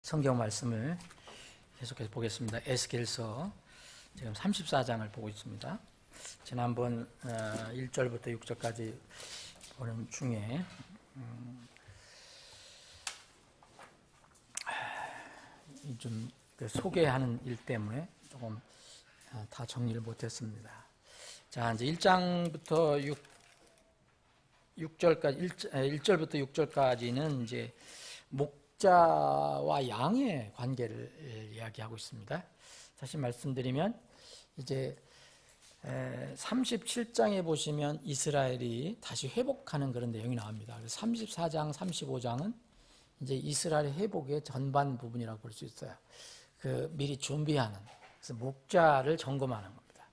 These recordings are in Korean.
성경 말씀을 계속해서 보겠습니다. 에스겔서 지금 34장을 보고 있습니다. 지난번 1절부터 6절까지 보는 중에 좀 소개하는 일 때문에 조금 다 정리를 못했습니다. 자, 이제 1장부터 1절부터 6절까지는 이제 목자와 양의 관계를 이야기하고 있습니다. 다시 말씀드리면 이제 37장에 보시면 이스라엘이 다시 회복하는 그런 내용이 나옵니다. 그래서 34장, 35장은 이제 이스라엘 회복의 전반 부분이라고 볼 수 있어요. 그 미리 준비하는, 그래서 목자를 점검하는 겁니다.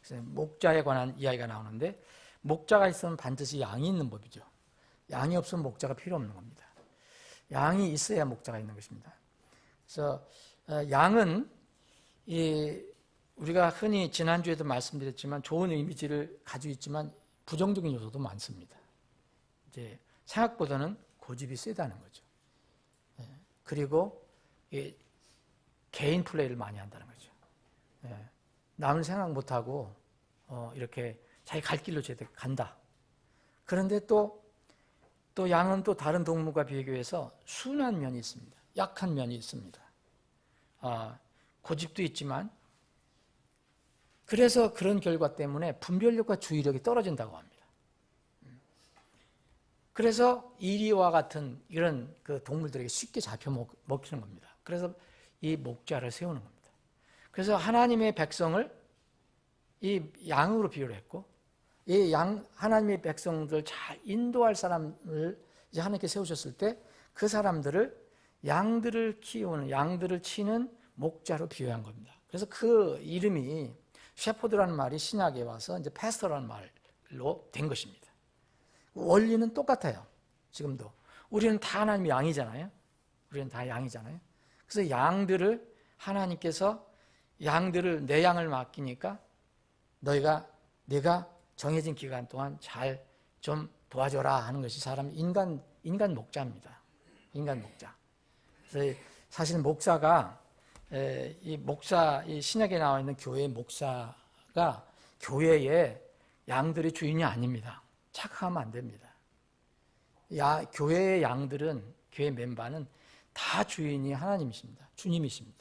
그래서 목자에 관한 이야기가 나오는데, 목자가 있으면 반드시 양이 있는 법이죠. 양이 없으면 목자가 필요 없는 겁니다. 양이 있어야 목자가 있는 것입니다. 그래서 양은 우리가 흔히 지난주에도 말씀드렸지만 좋은 이미지를 가지고 있지만 부정적인 요소도 많습니다. 이제 생각보다는 고집이 세다는 거죠. 그리고 개인 플레이를 많이 한다는 거죠. 남을 생각 못하고 이렇게 자기 갈 길로 제대로 간다. 그런데 또 양은 또 다른 동물과 비교해서 순한 면이 있습니다. 약한 면이 있습니다. 고집도 있지만, 그래서 그런 결과 때문에 분별력과 주의력이 떨어진다고 합니다. 그래서 이리와 같은 이런 그 동물들에게 쉽게 잡혀 먹히는 겁니다. 그래서 이 목자를 세우는 겁니다. 그래서 하나님의 백성을 이 양으로 비유를 했고, 이 하나님의 백성들 잘 인도할 사람을 이제 하나님께 세우셨을 때 그 사람들을 양들을 키우는, 양들을 치는 목자로 비유한 겁니다. 그래서 그 이름이 셰퍼드라는 말이 신약에 와서 이제 패스터라는 말로 된 것입니다. 원리는 똑같아요. 지금도 우리는 다 하나님의 양이잖아요. 우리는 다 양이잖아요. 그래서 양들을 하나님께서 양들을 내 양을 맡기니까 내가 정해진 기간 동안 잘 좀 도와줘라 하는 것이 인간 목자입니다. 인간 목자. 그래서 사실 목사가 이 신약에 나와 있는 교회의 목사가 교회의 양들의 주인이 아닙니다. 착각하면 안 됩니다. 교회의 양들은, 교회 멤버는 다 주인이 하나님이십니다. 주님이십니다.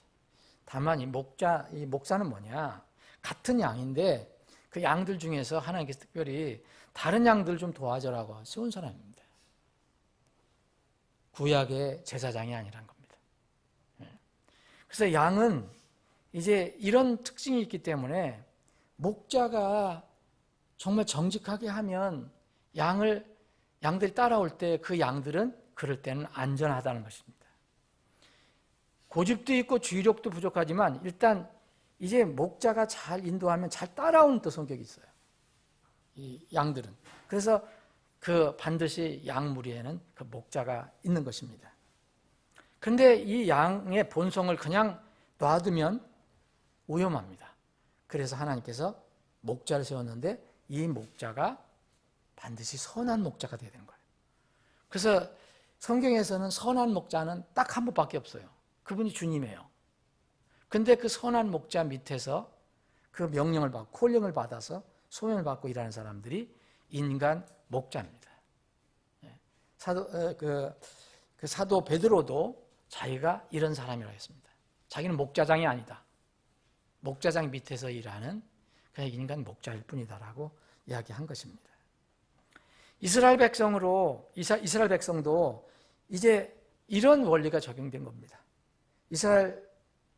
다만 이 목사는 뭐냐? 같은 양인데 그 양들 중에서 하나님께서 특별히 다른 양들을 좀 도와줘라고 세운 사람입니다. 구약의 제사장이 아니란 겁니다. 그래서 양은 이제 이런 특징이 있기 때문에 목자가 정말 정직하게 하면 양들이 따라올 때 그 양들은 그럴 때는 안전하다는 것입니다. 고집도 있고 주의력도 부족하지만 일단 이제 목자가 잘 인도하면 잘 따라오는 또 성격이 있어요. 이 양들은. 그래서 반드시 양 무리에는 그 목자가 있는 것입니다. 그런데 이 양의 본성을 그냥 놔두면 위험합니다. 그래서 하나님께서 목자를 세웠는데 이 목자가 반드시 선한 목자가 되어야 되는 거예요. 그래서 성경에서는 선한 목자는 딱 한 분밖에 없어요. 그분이 주님이에요. 근데 그 선한 목자 밑에서 그 명령을 받고 콜링을 받아서 소명을 받고 일하는 사람들이 인간 목자입니다. 사도 베드로도 자기가 이런 사람이라고 했습니다. 자기는 목자장이 아니다. 목자장 밑에서 일하는 그냥 인간 목자일 뿐이다라고 이야기한 것입니다. 이스라엘 백성도 이제 이런 원리가 적용된 겁니다. 이스라엘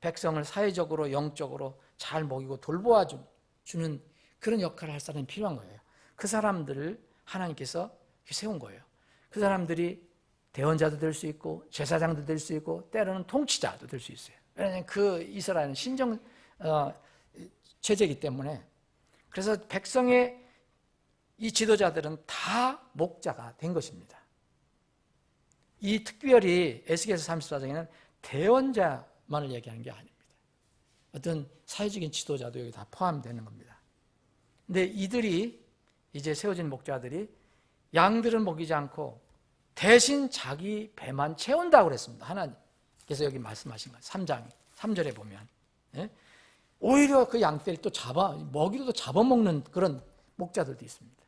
백성을 사회적으로, 영적으로 잘 먹이고 돌보아주는 그런 역할을 할 사람이 필요한 거예요. 그 사람들을 하나님께서 세운 거예요. 그 사람들이 대원자도 될 수 있고 제사장도 될 수 있고 때로는 통치자도 될 수 있어요. 왜냐하면 그 이스라엘은 신정 체제이기 때문에. 그래서 백성의 이 지도자들은 다 목자가 된 것입니다. 이 특별히 에스겔서 34장에는 대원자만을 얘기하는 게 아닙니다. 어떤 사회적인 지도자도 여기 다 포함되는 겁니다. 근데 이들이 이제 세워진 목자들이 양들은 먹이지 않고 대신 자기 배만 채운다고 그랬습니다. 하나님 그래서 여기 말씀하신 거예요. 3절에 보면. 예? 오히려 그 양떼를 또 먹이로 또 잡아먹는 그런 목자들도 있습니다.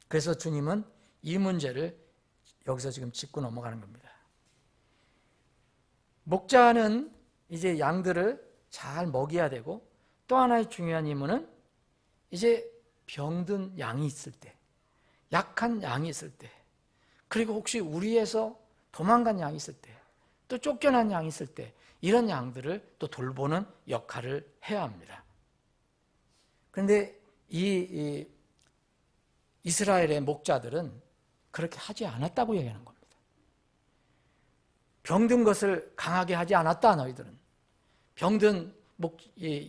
그래서 주님은 이 문제를 여기서 지금 짚고 넘어가는 겁니다. 목자는 이제 양들을 잘 먹여야 되고, 또 하나의 중요한 임무는 이제 병든 양이 있을 때, 약한 양이 있을 때, 그리고 혹시 우리에서 도망간 양이 있을 때, 또 쫓겨난 양이 있을 때, 이런 양들을 또 돌보는 역할을 해야 합니다. 그런데 이 이스라엘의 목자들은 그렇게 하지 않았다고 얘기하는 겁니다. 병든 것을 강하게 하지 않았다. 너희들은 병든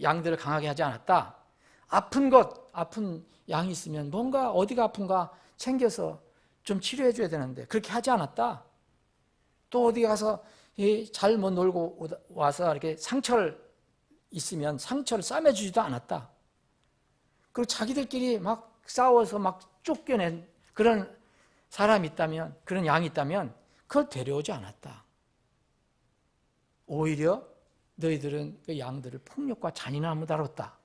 양들을 강하게 하지 않았다. 아픈 양이 있으면 뭔가 어디가 아픈가 챙겨서 좀 치료해 줘야 되는데 그렇게 하지 않았다. 또 어디 가서 잘못 놀고 와서 이렇게 상처를 있으면 상처를 싸매주지도 않았다. 그리고 자기들끼리 막 싸워서 막 쫓겨낸 그런 사람이 있다면, 그런 양이 있다면 그걸 데려오지 않았다. 오히려 너희들은 그 양들을 폭력과 잔인함으로 다뤘다.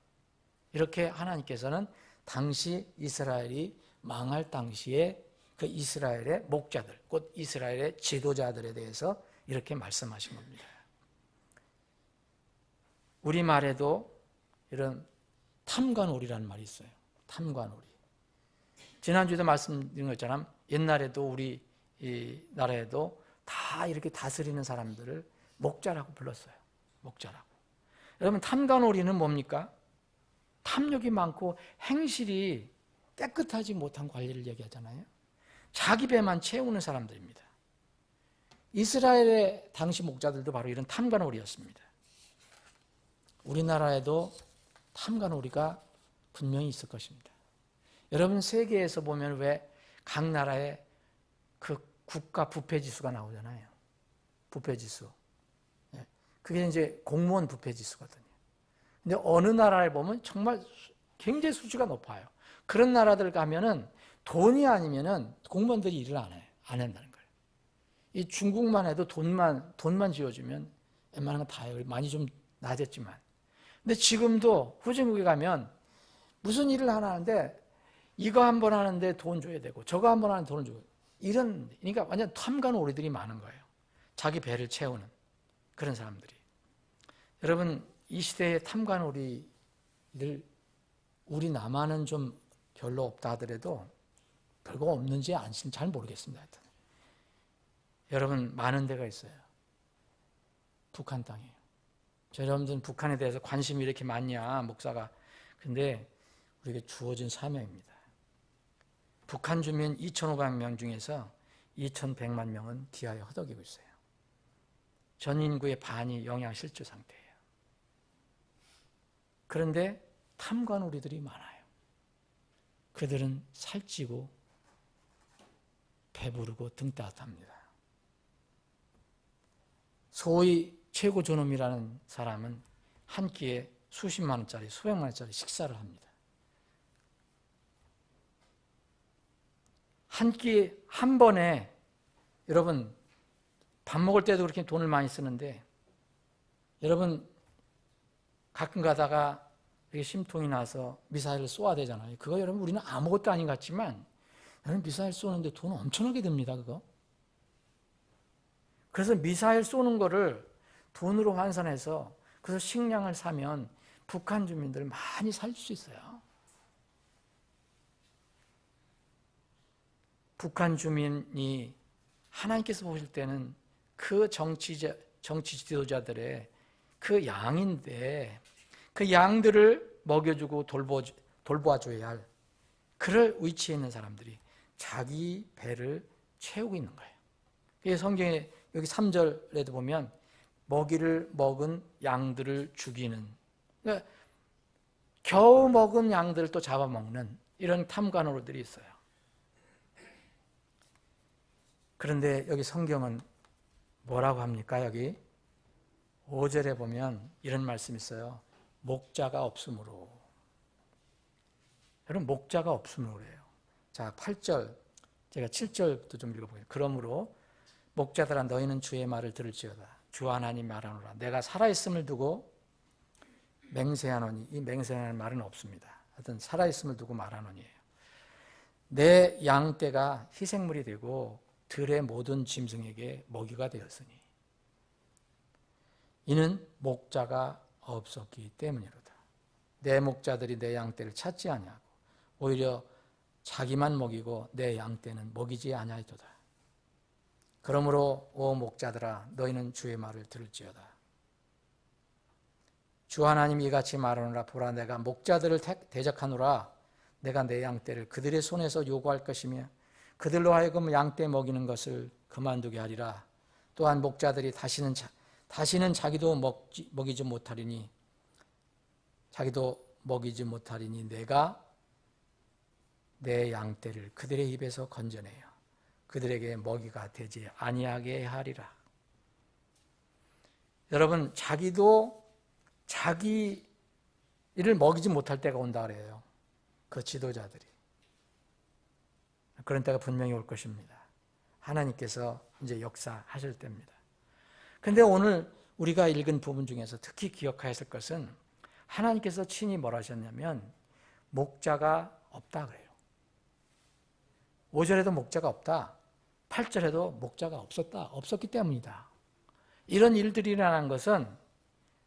이렇게 하나님께서는 당시 이스라엘이 망할 당시에 그 이스라엘의 목자들, 곧 이스라엘의 지도자들에 대해서 이렇게 말씀하신 겁니다. 우리말에도 이런 탐관오리라는 말이 있어요. 탐관오리. 지난주에도 말씀드린 것처럼 옛날에도 우리 이 나라에도 다 이렇게 다스리는 사람들을 목자라고 불렀어요. 목자라고. 여러분, 탐관오리는 뭡니까? 탐욕이 많고 행실이 깨끗하지 못한 관리를 얘기하잖아요. 자기 배만 채우는 사람들입니다. 이스라엘의 당시 목자들도 바로 이런 탐관오리였습니다. 우리나라에도 탐관오리가 분명히 있을 것입니다. 여러분, 세계에서 보면 왜 각 나라의 그 국가 부패지수가 나오잖아요. 부패지수. 그게 이제 공무원 부패지수거든요. 근데 어느 나라를 보면 정말 굉장히 수치가 높아요. 그런 나라들 가면은 돈이 아니면은 공무원들이 일을 안 해요. 안 한다는 거예요. 이 중국만 해도 돈만 지어주면 웬만한 건 다 해요. 많이 좀 낮았지만. 근데 지금도 후진국에 가면 무슨 일을 하나 하는데 이거 한 번 하는데 돈 줘야 되고 저거 한 번 하는데 돈을 줘야 되고 그러니까 완전 탐관오리들이 많은 거예요. 자기 배를 채우는 그런 사람들이. 여러분, 이 시대의 탐관오리들 우리 남한은 좀 별로 없다 하더라도 별거 없는지 안심 잘 모르겠습니다. 하여튼. 여러분, 많은 데가 있어요. 북한 땅이에요. 여러분들은 북한에 대해서 관심이 이렇게 많냐, 목사가. 근데 우리에게 주어진 사명입니다. 북한 주민 2,500명 중에서 2,100만 명은 기아에 허덕이고 있어요. 전 인구의 반이 영양실조 상태예요. 그런데 탐관오리들이 많아요. 그들은 살찌고 배부르고 등 따뜻합니다. 소위 최고 존엄이라는 사람은 한 끼에 수십만 원짜리, 수백만 원짜리 식사를 합니다. 한 끼에 한 번에, 여러분, 밥 먹을 때도 그렇게 돈을 많이 쓰는데, 여러분, 가끔 가다가 이렇게 심통이 나서 미사일을 쏘아야 되잖아요. 그거 여러분, 우리는 아무것도 아닌 것 같지만, 여러분, 미사일 쏘는데 돈 엄청나게 듭니다, 그거. 그래서 미사일 쏘는 거를 돈으로 환산해서 그래서 식량을 사면 북한 주민들 많이 살 수 있어요. 북한 주민이 하나님께서 보실 때는 그 정치 지도자들의 그 양인데 그 양들을 먹여주고 돌보아줘야 할 그럴 위치에 있는 사람들이 자기 배를 채우고 있는 거예요. 그래서 성경에 여기 3절에도 보면 먹이를 먹은 양들을 죽이는, 그러니까 겨우 먹은 양들을 또 잡아먹는 이런 탐관오리들이 있어요. 그런데 여기 성경은 뭐라고 합니까? 여기 5절에 보면 이런 말씀이 있어요. 목자가 없으므로. 여러분, 목자가 없으므로 그래요. 자, 8절, 제가 7절부터 좀 읽어볼게요. 그러므로 목자들아 너희는 주의 말을 들을지어다. 주 하나님 말하노라. 내가 살아있음을 두고 맹세하노니. 이 맹세하는 말은 없습니다. 하여튼 살아있음을 두고 말하노니예요. 내 양떼가 희생물이 되고 들의 모든 짐승에게 먹이가 되었으니 이는 목자가 없었기 때문이로다. 내 목자들이 내 양떼를 찾지 아니하고 오히려 자기만 먹이고 내 양떼는 먹이지 아니하였도다. 그러므로 오 목자들아 너희는 주의 말을 들을지어다. 주 하나님이 이같이 말하노라. 보라 내가 목자들을 대적하노라. 내가 내 양떼를 그들의 손에서 요구할 것이며 그들로 하여금 양떼 먹이는 것을 그만두게 하리라. 또한 목자들이 다시는 자기도 먹이지 못하리니 내가 내 양떼를 그들의 입에서 건져내어 그들에게 먹이가 되지 아니하게 하리라. 여러분, 자기도 자기 일을 먹이지 못할 때가 온다 그래요. 그 지도자들이. 그런 때가 분명히 올 것입니다. 하나님께서 이제 역사하실 때입니다. 그런데 오늘 우리가 읽은 부분 중에서 특히 기억해야 할 것은 하나님께서 친히 뭐라 하셨냐면 목자가 없다 그래요. 5절에도 목자가 없다. 8절에도 목자가 없었기 때문이다. 이런 일들이 일어난 것은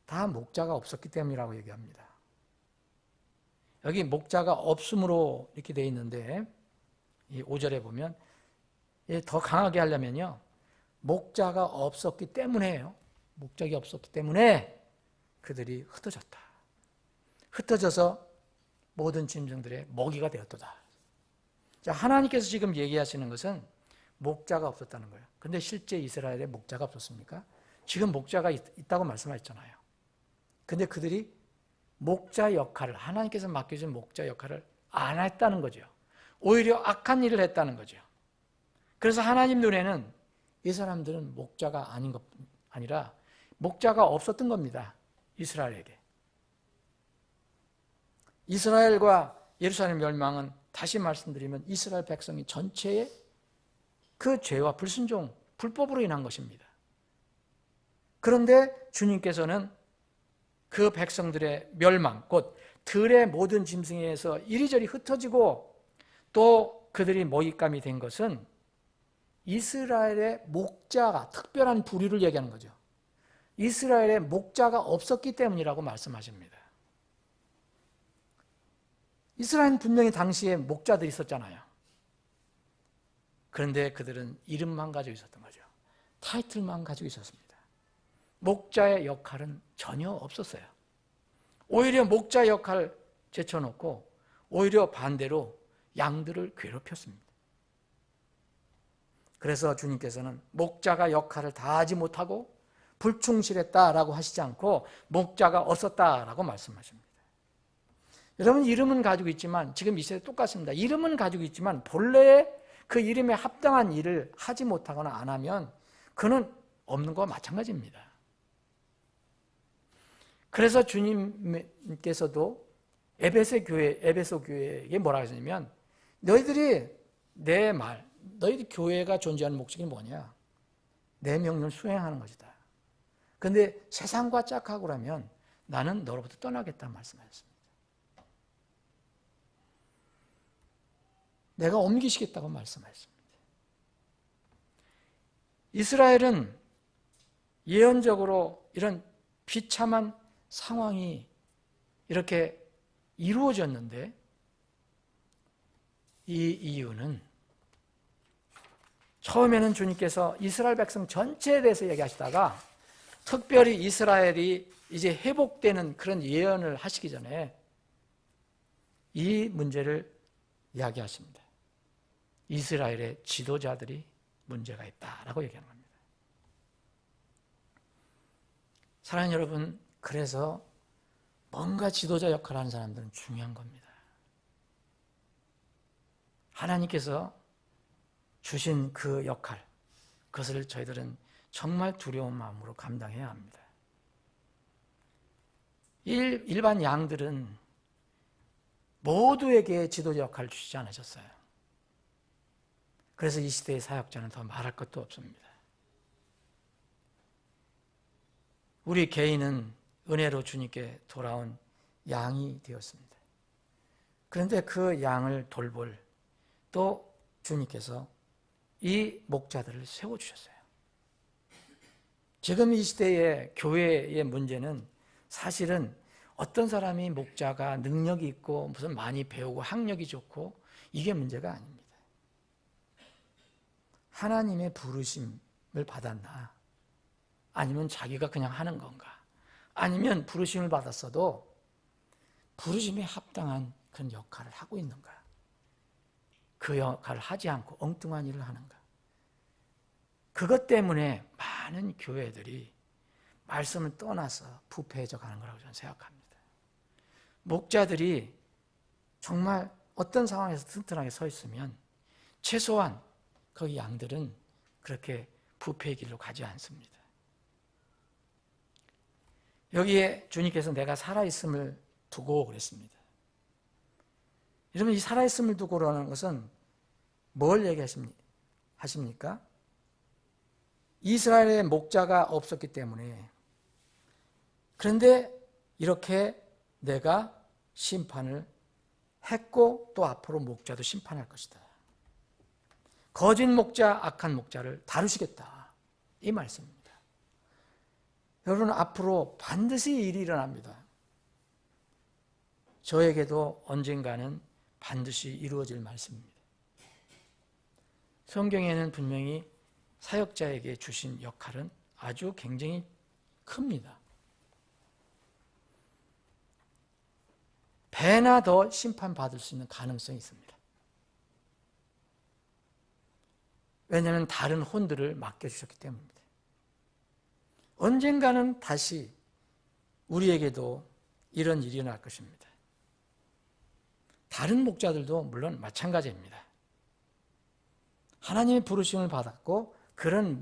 다 목자가 없었기 때문이라고 얘기합니다. 여기 목자가 없음으로 이렇게 되어 있는데 이 5절에 보면 더 강하게 하려면요. 목자가 없었기 때문에요. 목자가 없었기 때문에 그들이 흩어졌다. 흩어져서 모든 짐승들의 먹이가 되었도다. 자, 하나님께서 지금 얘기하시는 것은 목자가 없었다는 거예요. 근데 실제 이스라엘에 목자가 없었습니까? 지금 목자가 있다고 말씀하셨잖아요. 근데 그들이 목자 역할을, 하나님께서 맡겨준 목자 역할을 안 했다는 거죠. 오히려 악한 일을 했다는 거죠. 그래서 하나님 눈에는 이 사람들은 목자가 아닌 것 아니라 목자가 없었던 겁니다. 이스라엘에게. 이스라엘과 예루살렘 멸망은 다시 말씀드리면 이스라엘 백성이 전체의 그 죄와 불순종, 불법으로 인한 것입니다. 그런데 주님께서는 그 백성들의 멸망, 곧 들의 모든 짐승에서 이리저리 흩어지고 또 그들이 먹잇감이 된 것은 이스라엘의 목자가, 특별한 부류를 얘기하는 거죠. 이스라엘의 목자가 없었기 때문이라고 말씀하십니다. 이스라엘은 분명히 당시에 목자들이 있었잖아요. 그런데 그들은 이름만 가지고 있었던 거죠. 타이틀만 가지고 있었습니다. 목자의 역할은 전혀 없었어요. 오히려 목자 역할을 제쳐놓고 오히려 반대로 양들을 괴롭혔습니다. 그래서 주님께서는 목자가 역할을 다하지 못하고 불충실했다라고 하시지 않고 목자가 없었다라고 말씀하십니다. 여러분, 이름은 가지고 있지만 지금 이 시대 똑같습니다. 이름은 가지고 있지만 본래의 그 이름에 합당한 일을 하지 못하거나 안 하면 그는 없는 것과 마찬가지입니다. 그래서 주님께서도 에베소 교회에게 뭐라 하시냐면 너희들이 너희들 교회가 존재하는 목적이 뭐냐? 내 명령을 수행하는 것이다. 그런데 세상과 짝하고라면 나는 너로부터 떠나겠다 말씀하셨습니다. 내가 옮기시겠다고 말씀하셨습니다. 이스라엘은 예언적으로 이런 비참한 상황이 이렇게 이루어졌는데 이 이유는 처음에는 주님께서 이스라엘 백성 전체에 대해서 얘기하시다가 특별히 이스라엘이 이제 회복되는 그런 예언을 하시기 전에 이 문제를 이야기하십니다. 이스라엘의 지도자들이 문제가 있다라고 얘기하는 겁니다. 사랑하는 여러분, 그래서 뭔가 지도자 역할을 하는 사람들은 중요한 겁니다. 하나님께서 주신 그 역할, 그것을 저희들은 정말 두려운 마음으로 감당해야 합니다. 일반 양들은 모두에게 지도자 역할을 주시지 않으셨어요. 그래서 이 시대의 사역자는 더 말할 것도 없습니다. 우리 개인은 은혜로 주님께 돌아온 양이 되었습니다. 그런데 그 양을 돌볼 또 주님께서 이 목자들을 세워주셨어요. 지금 이 시대의 교회의 문제는 사실은 어떤 사람이 목자가 능력이 있고 무슨 많이 배우고 학력이 좋고 이게 문제가 아닙니다. 하나님의 부르심을 받았나? 아니면 자기가 그냥 하는 건가? 아니면 부르심을 받았어도 부르심에 합당한 그런 역할을 하고 있는가? 그 역할을 하지 않고 엉뚱한 일을 하는가? 그것 때문에 많은 교회들이 말씀을 떠나서 부패해져 가는 거라고 저는 생각합니다. 목자들이 정말 어떤 상황에서 튼튼하게 서 있으면 최소한 거기 양들은 그렇게 부패의 길로 가지 않습니다. 여기에 주님께서 내가 살아있음을 두고 그랬습니다. 여러분, 이 살아있음을 두고라는 것은 뭘 얘기하십니까? 이스라엘의 목자가 없었기 때문에, 그런데 이렇게 내가 심판을 했고 또 앞으로 목자도 심판할 것이다. 거짓 목자, 악한 목자를 다루시겠다. 이 말씀입니다. 여러분, 앞으로 반드시 일이 일어납니다. 저에게도 언젠가는 반드시 이루어질 말씀입니다. 성경에는 분명히 사역자에게 주신 역할은 아주 굉장히 큽니다. 배나 더 심판받을 수 있는 가능성이 있습니다. 왜냐하면 다른 혼들을 맡겨주셨기 때문입니다. 언젠가는 다시 우리에게도 이런 일이 일어날 것입니다. 다른 목자들도 물론 마찬가지입니다. 하나님의 부르심을 받았고 그런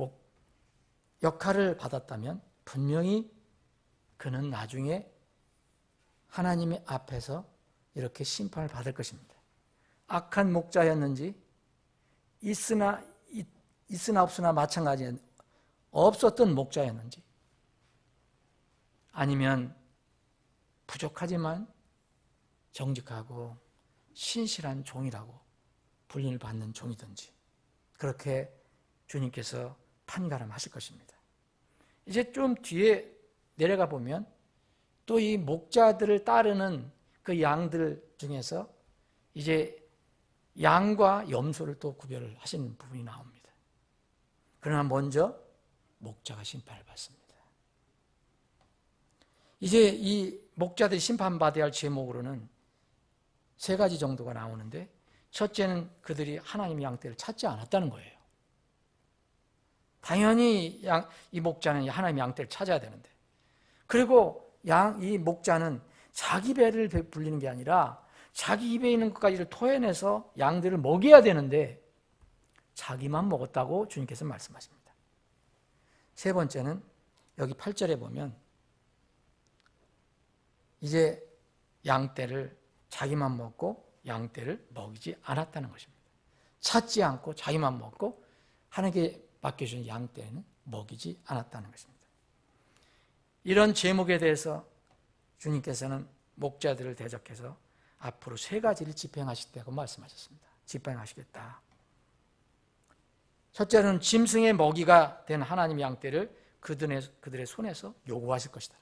역할을 받았다면 분명히 그는 나중에 하나님의 앞에서 이렇게 심판을 받을 것입니다. 악한 목자였는지 있으나 없으나 마찬가지 없었던 목자였는지, 아니면 부족하지만 정직하고 신실한 종이라고 불림을 받는 종이든지, 그렇게 주님께서 판가름하실 것입니다. 이제 좀 뒤에 내려가 보면 또 이 목자들을 따르는 그 양들 중에서 이제 양과 염소를 또 구별을 하시는 부분이 나옵니다. 그러나 먼저 목자가 심판을 받습니다. 이제 이 목자들이 심판받아야 할 제목으로는 세 가지 정도가 나오는데, 첫째는 그들이 하나님의 양떼를 찾지 않았다는 거예요. 당연히 이 목자는 하나님의 양떼를 찾아야 되는데, 그리고 이 목자는 자기 배를 불리는 게 아니라 자기 입에 있는 것까지를 토해내서 양들을 먹여야 되는데 자기만 먹었다고 주님께서 말씀하십니다. 세 번째는 여기 8절에 보면 이제 양떼를 자기만 먹고 양떼를 먹이지 않았다는 것입니다. 찾지 않고 자기만 먹고 하나님께 맡겨주신 양떼는 먹이지 않았다는 것입니다. 이런 제목에 대해서 주님께서는 목자들을 대적해서 앞으로 세 가지를 집행하시겠다고 말씀하셨습니다. 집행하시겠다. 첫째는 짐승의 먹이가 된 하나님의 양떼를 그들의 손에서 요구하실 것이다.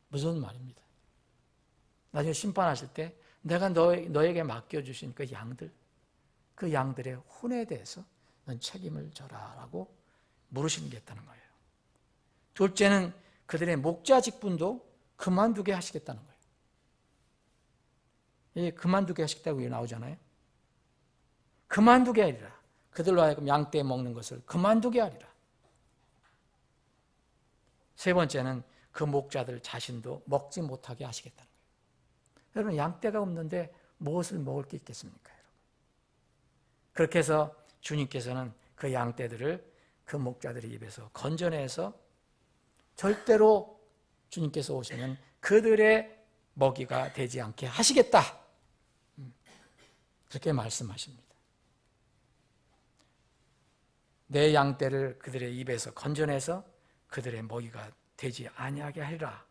무슨 말입니다? 나중에 심판하실 때 내가 너에게 맡겨주신 그 양들, 그 양들의 혼에 대해서 넌 책임을 져라 라고 물으시겠다는 거예요. 둘째는 그들의 목자 직분도 그만두게 하시겠다는 거예요. 이 그만두게 하시겠다고 나오잖아요. 그만두게 하리라. 그들로 하여금 양떼 먹는 것을 그만두게 하리라. 세 번째는 그 목자들 자신도 먹지 못하게 하시겠다는 거예요. 여러분, 양떼가 없는데 무엇을 먹을 게 있겠습니까? 여러분? 그렇게 해서 주님께서는 그 양떼들을 그 목자들의 입에서 건져내서 절대로 주님께서 오시면 그들의 먹이가 되지 않게 하시겠다. 그렇게 말씀하십니다. 내 양떼를 그들의 입에서 건져내서 그들의 먹이가 되지 아니하게 하리라.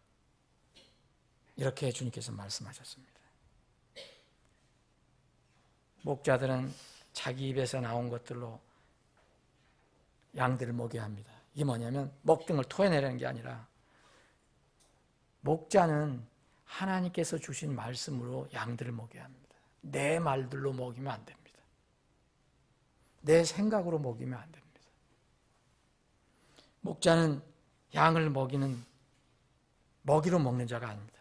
이렇게 주님께서 말씀하셨습니다. 목자들은 자기 입에서 나온 것들로 양들을 먹여야 합니다. 이게 뭐냐면 먹등을 토해내려는 게 아니라 목자는 하나님께서 주신 말씀으로 양들을 먹여야 합니다. 내 말들로 먹이면 안 됩니다. 내 생각으로 먹이면 안 됩니다. 목자는 양을 먹이로 먹는 자가 아닙니다.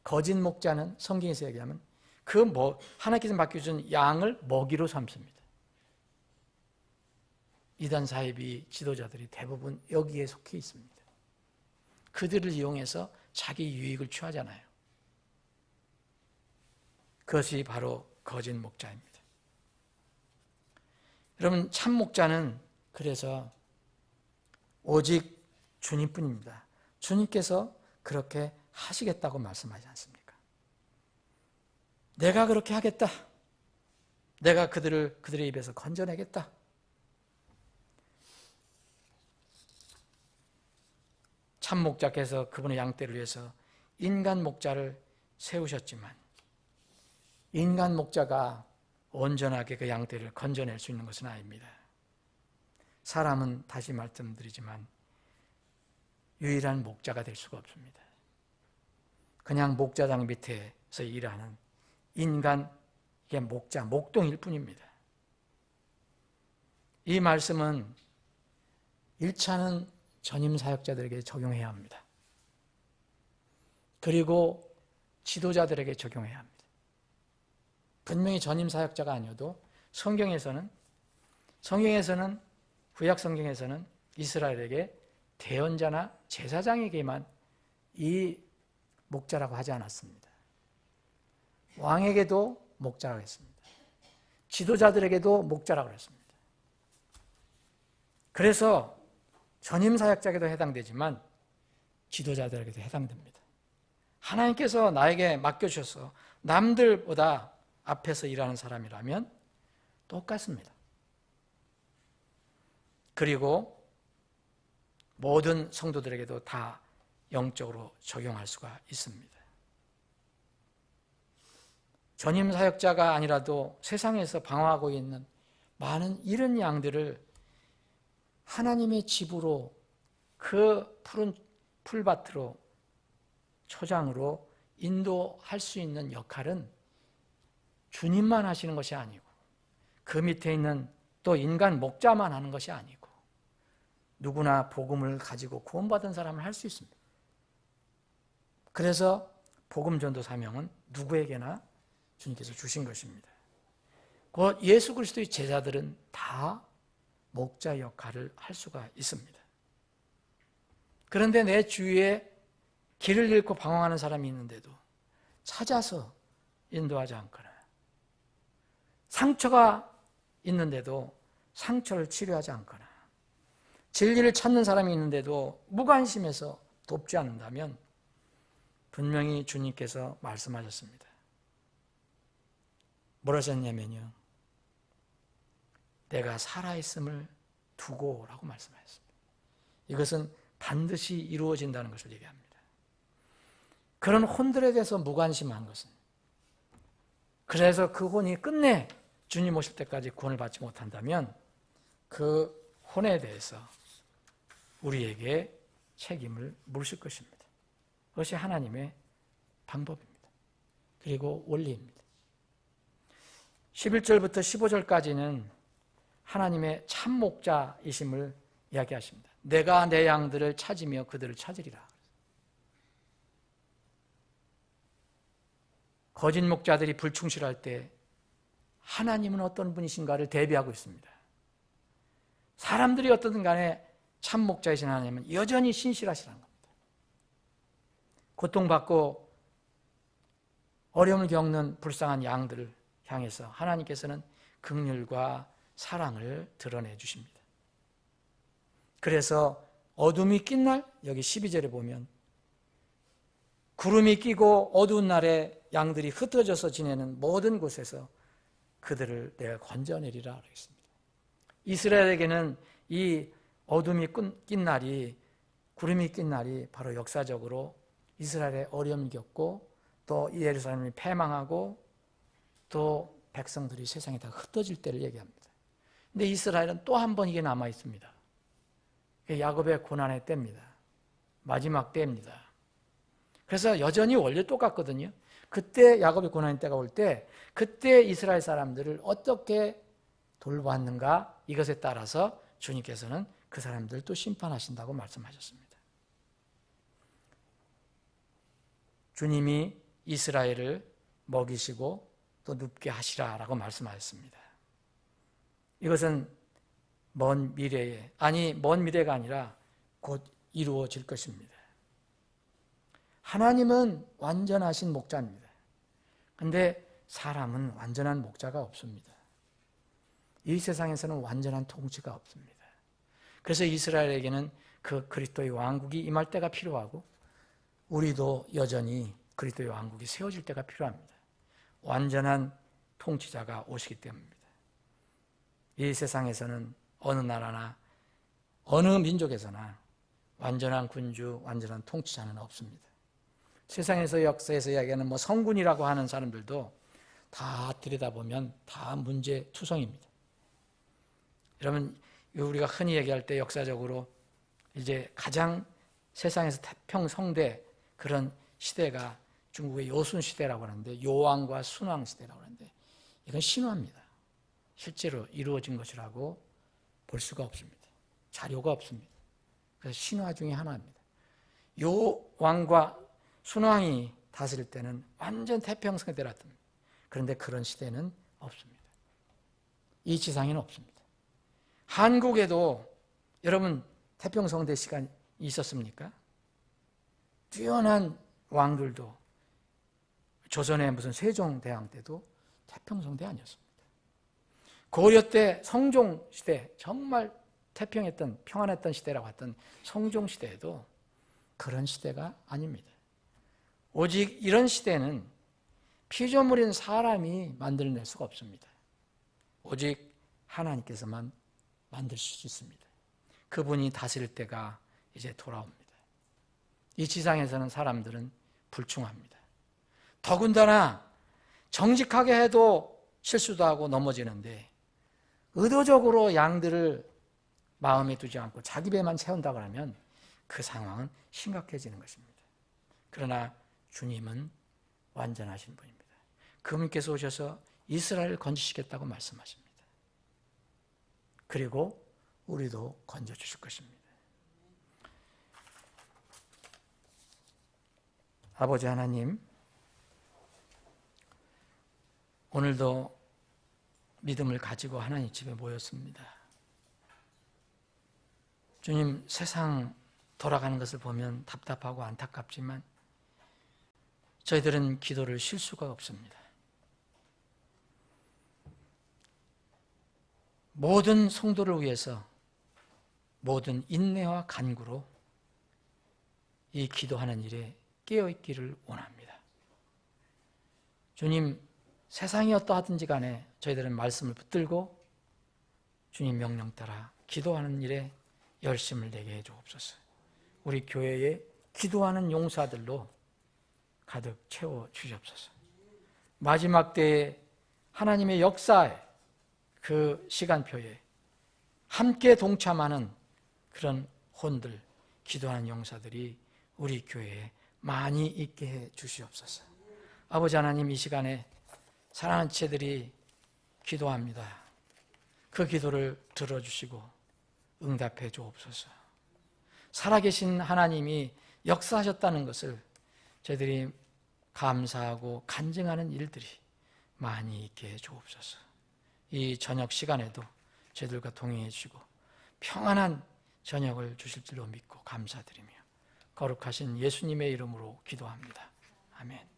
거짓 목자는 성경에서 얘기하면 하나님께서 맡겨준 양을 먹이로 삼습니다. 이단 사이비 지도자들이 대부분 여기에 속해 있습니다. 그들을 이용해서 자기 유익을 취하잖아요. 그것이 바로 거짓 목자입니다. 여러분, 참 목자는 그래서 오직 주님뿐입니다. 주님께서 그렇게 하시겠다고 말씀하지 않습니까? 내가 그렇게 하겠다. 내가 그들의 입에서 건져내겠다. 참 목자께서 그분의 양떼를 위해서 인간 목자를 세우셨지만 인간 목자가 온전하게 그 양떼를 건져낼 수 있는 것은 아닙니다. 사람은 다시 말씀드리지만 유일한 목자가 될 수가 없습니다. 그냥 목자장 밑에서 일하는 인간, 이게 목자, 목동일 뿐입니다. 이 말씀은 1차는 전임 사역자들에게 적용해야 합니다. 그리고 지도자들에게 적용해야 합니다. 분명히 전임 사역자가 아니어도 성경에서는 구약 성경에서는 이스라엘에게 대언자나 제사장에게만 이 목자라고 하지 않았습니다. 왕에게도 목자라고 했습니다. 지도자들에게도 목자라고 했습니다. 그래서 전임 사역자에게도 해당되지만 지도자들에게도 해당됩니다. 하나님께서 나에게 맡겨주셔서 남들보다 앞에서 일하는 사람이라면 똑같습니다. 그리고 모든 성도들에게도 다 영적으로 적용할 수가 있습니다. 전임 사역자가 아니라도 세상에서 방황하고 있는 많은 이런 양들을 하나님의 집으로, 그 푸른 풀밭으로, 초장으로 인도할 수 있는 역할은 주님만 하시는 것이 아니고 그 밑에 있는 또 인간 목자만 하는 것이 아니고 누구나 복음을 가지고 구원받은 사람은 할 수 있습니다. 그래서 복음 전도 사명은 누구에게나 주님께서 주신 것입니다. 곧 예수 그리스도의 제자들은 다 목자 역할을 할 수가 있습니다. 그런데 내 주위에 길을 잃고 방황하는 사람이 있는데도 찾아서 인도하지 않거나, 상처가 있는데도 상처를 치료하지 않거나, 진리를 찾는 사람이 있는데도 무관심해서 돕지 않는다면 분명히 주님께서 말씀하셨습니다. 뭐라 하셨냐면요, 내가 살아있음을 두고 라고 말씀하셨습니다. 이것은 반드시 이루어진다는 것을 얘기합니다. 그런 혼들에 대해서 무관심한 것은, 그래서 그 혼이 끝내 주님 오실 때까지 구원을 받지 못한다면 그 혼에 대해서 우리에게 책임을 물으실 것입니다. 그것이 하나님의 방법입니다. 그리고 원리입니다. 11절부터 15절까지는 하나님의 참 목자이심을 이야기하십니다. 내가 내 양들을 찾으며 그들을 찾으리라. 거짓 목자들이 불충실할 때 하나님은 어떤 분이신가를 대비하고 있습니다. 사람들이 어떻든 간에 참 목자이신 하나님은 여전히 신실하시라는 겁니다. 고통받고 어려움을 겪는 불쌍한 양들을 향해서 하나님께서는 긍휼과 사랑을 드러내 주십니다. 그래서 어둠이 낀 날, 여기 12절에 보면 구름이 끼고 어두운 날에 양들이 흩어져서 지내는 모든 곳에서 그들을 내가 건져내리라 그랬습니다. 이스라엘에게는 이 어둠이 낀 날이 구름이 낀 날이 바로 역사적으로 이스라엘의 어려움을 겪고 또 예루살렘이 패망하고 또 백성들이 세상에 다 흩어질 때를 얘기합니다. 근데 이스라엘은 또 한 번 이게 남아 있습니다. 야곱의 고난의 때입니다. 마지막 때입니다. 그래서 여전히 원래 똑같거든요. 그때 야곱의 고난의 때가 올 때 그때 이스라엘 사람들을 어떻게 돌보았는가, 이것에 따라서 주님께서는 그 사람들을 또 심판하신다고 말씀하셨습니다. 주님이 이스라엘을 먹이시고 또 눕게 하시라라고 말씀하셨습니다. 이것은 먼 미래가 아니라 곧 이루어질 것입니다. 하나님은 완전하신 목자입니다. 그런데 사람은 완전한 목자가 없습니다. 이 세상에서는 완전한 통치가 없습니다. 그래서 이스라엘에게는 그 그리스도의 왕국이 임할 때가 필요하고 우리도 여전히 그리스도의 왕국이 세워질 때가 필요합니다. 완전한 통치자가 오시기 때문입니다. 이 세상에서는 어느 나라나 어느 민족에서나 완전한 군주, 완전한 통치자는 없습니다. 세상에서 역사에서 이야기하는 성군이라고 하는 사람들도 다 들여다보면 다 문제투성입니다. 여러분, 우리가 흔히 얘기할 때 역사적으로 이제 가장 세상에서 태평성대 그런 시대가 중국의 요순 시대라고 하는데, 요왕과 순왕 시대라고 하는데, 이건 신화입니다. 실제로 이루어진 것이라고 볼 수가 없습니다. 자료가 없습니다. 그래서 신화 중에 하나입니다. 요왕과 순왕이 다스릴 때는 완전 태평성대였습니다. 그런데 그런 시대는 없습니다. 이 지상에는 없습니다. 한국에도 여러분 태평성대 시간이 있었습니까? 뛰어난 왕들도 조선의 무슨 세종대왕 때도 태평성대 아니었습니다. 고려 때 성종시대, 정말 태평했던 평안했던 시대라고 했던 성종시대에도 그런 시대가 아닙니다. 오직 이런 시대는 피조물인 사람이 만들어낼 수가 없습니다. 오직 하나님께서만 만들 수 있습니다. 그분이 다스릴 때가 이제 돌아옵니다. 이 지상에서는 사람들은 불충합니다. 더군다나 정직하게 해도 실수도 하고 넘어지는데 의도적으로 양들을 마음에 두지 않고 자기 배만 채운다고 하면 그 상황은 심각해지는 것입니다. 그러나 주님은 완전하신 분입니다. 그분께서 오셔서 이스라엘을 건지시겠다고 말씀하십니다. 그리고 우리도 건져주실 것입니다. 아버지 하나님, 오늘도 믿음을 가지고 하나님 집에 모였습니다. 주님, 세상 돌아가는 것을 보면 답답하고 안타깝지만 저희들은 기도를 쉴 수가 없습니다. 모든 성도를 위해서 모든 인내와 간구로 이 기도하는 일에 깨어있기를 원합니다. 주님, 세상이 어떠하든지 간에 저희들은 말씀을 붙들고 주님 명령 따라 기도하는 일에 열심을 내게 해주옵소서. 우리 교회에 기도하는 용사들로 가득 채워 주시옵소서. 마지막 때에 하나님의 역사에 그 시간표에 함께 동참하는 그런 혼들, 기도하는 용사들이 우리 교회에 많이 있게 해 주시옵소서. 아버지 하나님, 이 시간에 사랑하는 지체들이 기도합니다. 그 기도를 들어주시고 응답해 주옵소서. 살아계신 하나님이 역사하셨다는 것을 저희들이 감사하고 간증하는 일들이 많이 있게 해 주옵소서. 이 저녁 시간에도 저희들과 동행해 주시고 평안한 저녁을 주실 줄로 믿고 감사드리며 거룩하신 예수님의 이름으로 기도합니다. 아멘.